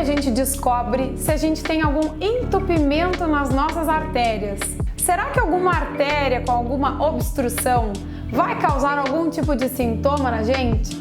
a gente descobre se a gente tem algum entupimento nas nossas artérias? Será que alguma artéria com alguma obstrução vai causar algum tipo de sintoma na gente?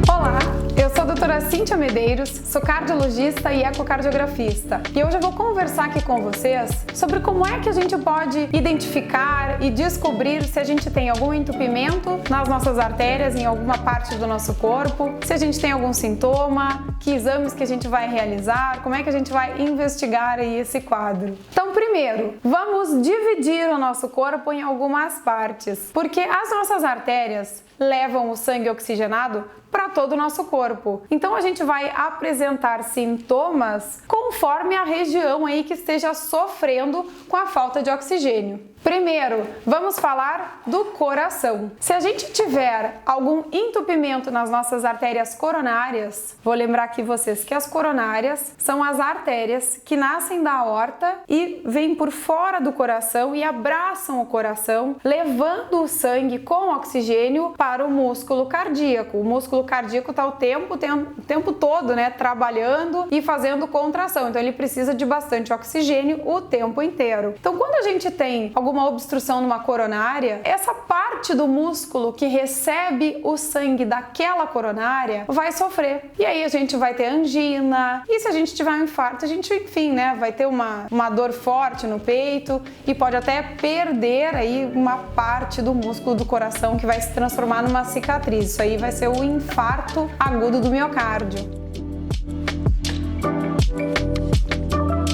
Olá, eu sou a doutora Cíntia Medeiros, sou cardiologista e ecocardiografista e hoje eu vou conversar aqui com vocês sobre como é que a gente pode identificar e descobrir se a gente tem algum entupimento nas nossas artérias em alguma parte do nosso corpo, se a gente tem algum sintoma, que exames que a gente vai realizar, como é que a gente vai investigar aí esse quadro. Então, primeiro, vamos dividir o nosso corpo em algumas partes, porque as nossas artérias levam o sangue oxigenado para todo o nosso corpo. Então a gente vai apresentar sintomas conforme a região aí que esteja sofrendo com a falta de oxigênio. Primeiro, vamos falar do coração. Se a gente tiver algum entupimento nas nossas artérias coronárias, vou lembrar aqui vocês que as coronárias são as artérias que nascem da aorta e vêm por fora do coração e abraçam o coração, levando o sangue com oxigênio para o músculo cardíaco. O músculo cardíaco está o tempo todo, né, trabalhando e fazendo contração. Então ele precisa de bastante oxigênio o tempo inteiro. Então quando a gente tem alguma obstrução numa coronária, essa parte do músculo que recebe o sangue daquela coronária vai sofrer. E aí a gente vai ter angina. E se a gente tiver um infarto, a gente, enfim, né, vai ter uma dor forte no peito e pode até perder aí uma parte do músculo do coração que vai se transformar numa cicatriz. Isso aí vai ser o infarto agudo do miocárdio.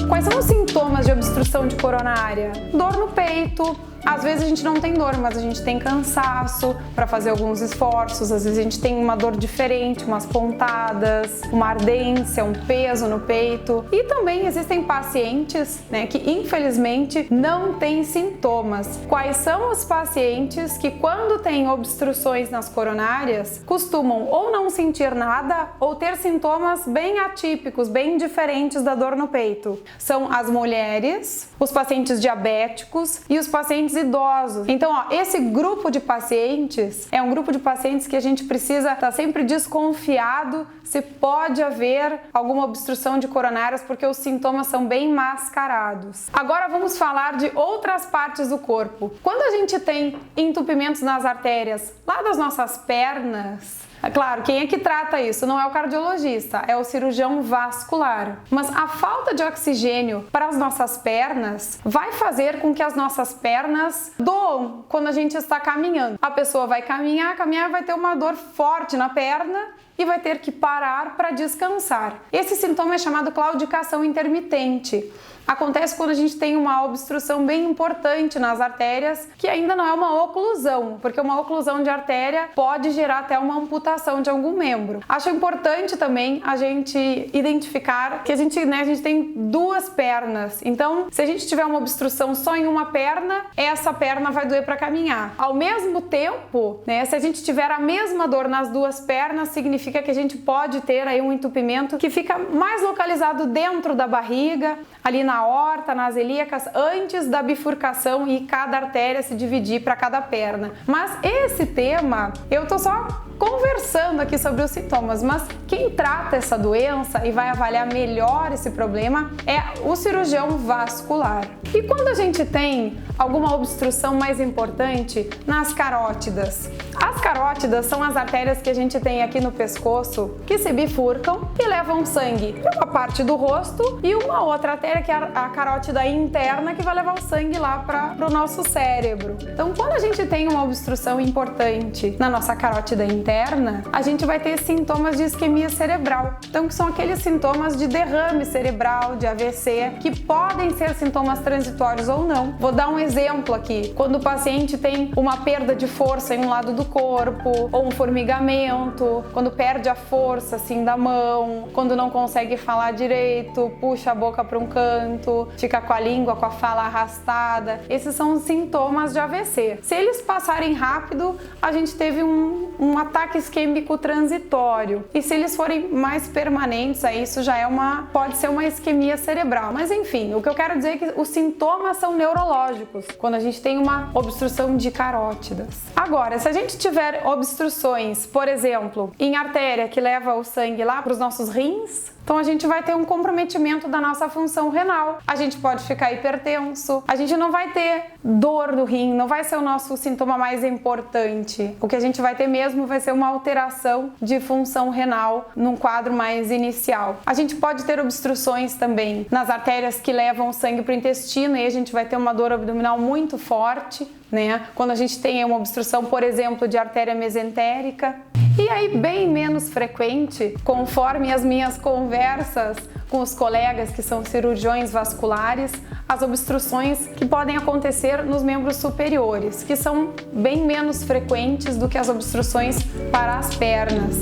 Quais são os sintomas de obstrução de coronária? Dor no peito. Às vezes a gente não tem dor, mas a gente tem cansaço para fazer alguns esforços. Às vezes a gente tem uma dor diferente, umas pontadas, uma ardência, um peso no peito. E também existem pacientes, né, que infelizmente não têm sintomas. Quais são os pacientes que quando têm obstruções nas coronárias costumam ou não sentir nada ou ter sintomas bem atípicos, bem diferentes da dor no peito? São as mulheres, os pacientes diabéticos e os pacientes idosos. Então, esse grupo de pacientes é um grupo de pacientes que a gente precisa estar sempre desconfiado se pode haver alguma obstrução de coronárias, porque os sintomas são bem mascarados. Agora vamos falar de outras partes do corpo. Quando a gente tem entupimentos nas artérias lá das nossas pernas, é claro, quem é que trata isso? Não é o cardiologista, é o cirurgião vascular. Mas a falta de oxigênio para as nossas pernas vai fazer com que as nossas pernas doam quando a gente está caminhando. A pessoa vai caminhar, vai ter uma dor forte na perna e vai ter que parar para descansar. Esse sintoma é chamado claudicação intermitente. Acontece quando a gente tem uma obstrução bem importante nas artérias, que ainda não é uma oclusão, porque uma oclusão de artéria pode gerar até uma amputação de algum membro. Acho importante também a gente identificar que a gente tem duas pernas. Então, se a gente tiver uma obstrução só em uma perna, essa perna vai doer para caminhar. Ao mesmo tempo, né, se a gente tiver a mesma dor nas duas pernas, significa que a gente pode ter aí um entupimento que fica mais localizado dentro da barriga, ali na aorta, nas ilíacas, antes da bifurcação e cada artéria se dividir para cada perna. Mas esse tema, eu tô só conversando aqui sobre os sintomas, mas quem trata essa doença e vai avaliar melhor esse problema é o cirurgião vascular. E quando a gente tem alguma obstrução mais importante nas carótidas? As carótidas são as artérias que a gente tem aqui no pescoço que se bifurcam e levam sangue para uma parte do rosto e uma outra artéria que é a carótida interna que vai levar o sangue lá para o nosso cérebro. Então, quando a gente tem uma obstrução importante na nossa carótida interna, a gente vai ter sintomas de isquemia cerebral. Então, que são aqueles sintomas de derrame cerebral, de AVC, que podem ser sintomas transitórios ou não. Vou dar um exemplo aqui. Quando o paciente tem uma perda de força em um lado do corpo, ou um formigamento, quando perde a força assim da mão, quando não consegue falar direito, puxa a boca para um canto, fica com a língua, com a fala arrastada. Esses são os sintomas de AVC. Se eles passarem rápido, a gente teve um ataque isquêmico transitório. E se eles forem mais permanentes, aí isso já pode ser uma isquemia cerebral. Mas enfim, o que eu quero dizer é que os sintomas são neurológicos, quando a gente tem uma obstrução de carótidas. Agora, se a gente tiver obstruções, por exemplo, em artéria que leva o sangue lá para os nossos rins, então a gente vai ter um comprometimento da nossa função renal. A gente pode ficar hipertenso, a gente não vai ter dor no rim, não vai ser o nosso sintoma mais importante. O que a gente vai ter mesmo vai ser uma alteração de função renal num quadro mais inicial. A gente pode ter obstruções também nas artérias que levam o sangue para o intestino e a gente vai ter uma dor abdominal muito forte, né? Quando a gente tem uma obstrução, por exemplo, de artéria mesentérica. E aí, bem menos frequente, conforme as minhas conversas com os colegas que são cirurgiões vasculares, as obstruções que podem acontecer nos membros superiores, que são bem menos frequentes do que as obstruções para as pernas.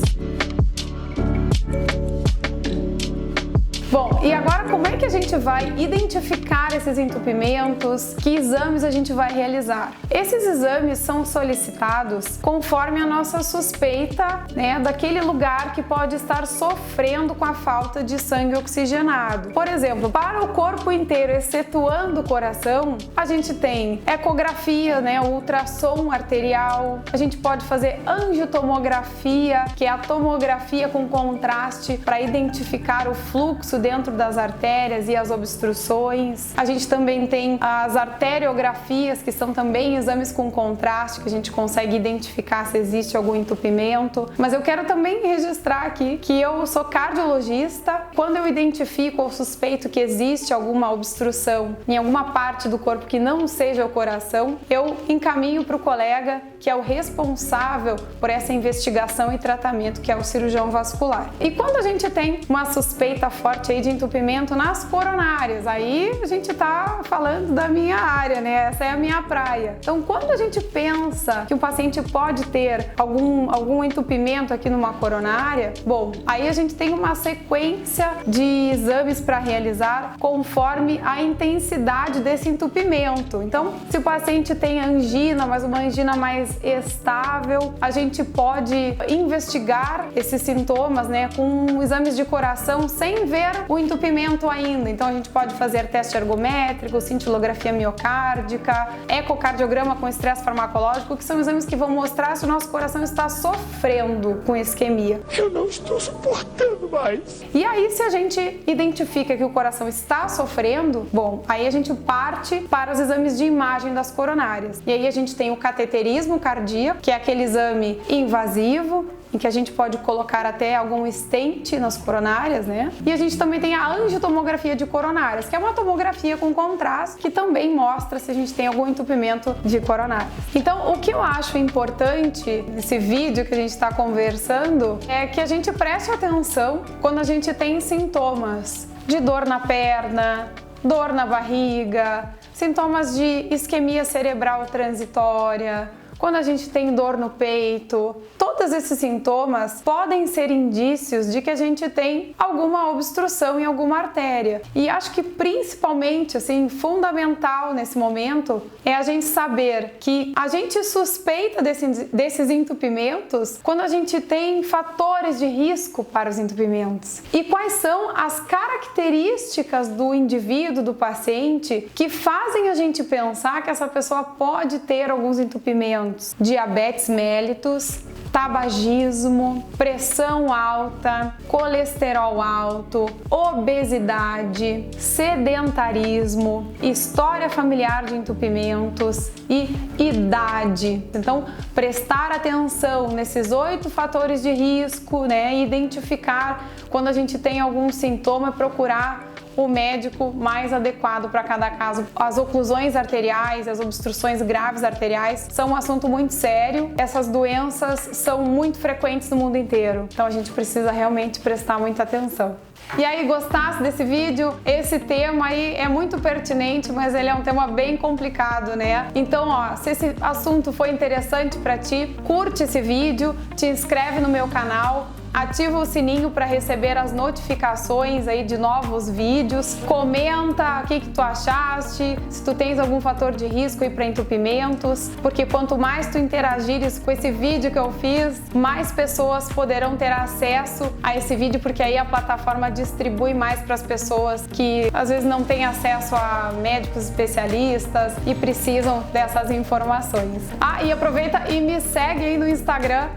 Bom, e agora como é que a gente vai identificar esses entupimentos? Que exames a gente vai realizar? Esses exames são solicitados conforme a nossa suspeita, né, daquele lugar que pode estar sofrendo com a falta de sangue oxigenado. Por exemplo, para o corpo inteiro, excetuando o coração, a gente tem ecografia, né, ultrassom arterial, a gente pode fazer angiotomografia, que é a tomografia com contraste para identificar o fluxo dentro das artérias e as obstruções. A gente também tem as arteriografias, que são também exames com contraste, que a gente consegue identificar se existe algum entupimento. Mas eu quero também registrar aqui que eu sou cardiologista. Quando eu identifico ou suspeito que existe alguma obstrução em alguma parte do corpo que não seja o coração, eu encaminho para o colega que é o responsável por essa investigação e tratamento, que é o cirurgião vascular. E quando a gente tem uma suspeita forte aí de entupimento nas coronárias, aí a gente tá falando da minha área, né? Essa é a minha praia. Então, quando a gente pensa que o paciente pode ter algum entupimento aqui numa coronária, bom, aí a gente tem uma sequência de exames para realizar conforme a intensidade desse entupimento. Então, se o paciente tem angina, mas uma angina mais estável, a gente pode investigar esses sintomas, né, com exames de coração sem ver o entupimento ainda. Então a gente pode fazer teste ergométrico, cintilografia miocárdica, ecocardiograma com estresse farmacológico, que são exames que vão mostrar se o nosso coração está sofrendo com isquemia. Eu não estou suportando mais. E aí, se a gente identifica que o coração está sofrendo, bom, aí a gente parte para os exames de imagem das coronárias. E aí a gente tem o cateterismo cardíaco, que é aquele exame invasivo, em que a gente pode colocar até algum stent nas coronárias, né? E a gente também tem a angiotomografia de coronárias, que é uma tomografia com contraste, que também mostra se a gente tem algum entupimento de coronárias. Então, o que eu acho importante nesse vídeo que a gente está conversando é que a gente preste atenção quando a gente tem sintomas de dor na perna, dor na barriga, sintomas de isquemia cerebral transitória, quando a gente tem dor no peito. Todos esses sintomas podem ser indícios de que a gente tem alguma obstrução em alguma artéria. E acho que principalmente, assim, fundamental nesse momento é a gente saber que a gente suspeita desses entupimentos quando a gente tem fatores de risco para os entupimentos. E quais são as características do indivíduo, do paciente, que fazem a gente pensar que essa pessoa pode ter alguns entupimentos. Diabetes mellitus, tabagismo, pressão alta, colesterol alto, obesidade, sedentarismo, história familiar de entupimentos e idade. Então, prestar atenção nesses 8 fatores de risco, né, e identificar quando a gente tem algum sintoma, procurar o médico mais adequado para cada caso. As oclusões arteriais, as obstruções graves arteriais são um assunto muito sério. Essas doenças são muito frequentes no mundo inteiro, então a gente precisa realmente prestar muita atenção. E aí, gostasse desse vídeo? Esse tema aí é muito pertinente, mas ele é um tema bem complicado, né? Então, ó, se esse assunto foi interessante para ti, curte esse vídeo, te inscreve no meu canal, ativa o sininho para receber as notificações aí de novos vídeos, comenta o que tu achaste, se tu tens algum fator de risco aí para entupimentos, porque quanto mais tu interagires com esse vídeo que eu fiz, mais pessoas poderão ter acesso a esse vídeo, porque aí a plataforma distribui mais para as pessoas que às vezes não têm acesso a médicos especialistas e precisam dessas informações. E aproveita e me segue aí no Instagram,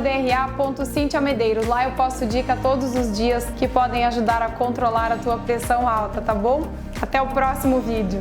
@dra.cintiamedeiros. Lá eu posto dica todos os dias que podem ajudar a controlar a tua pressão alta, tá bom? Até o próximo vídeo.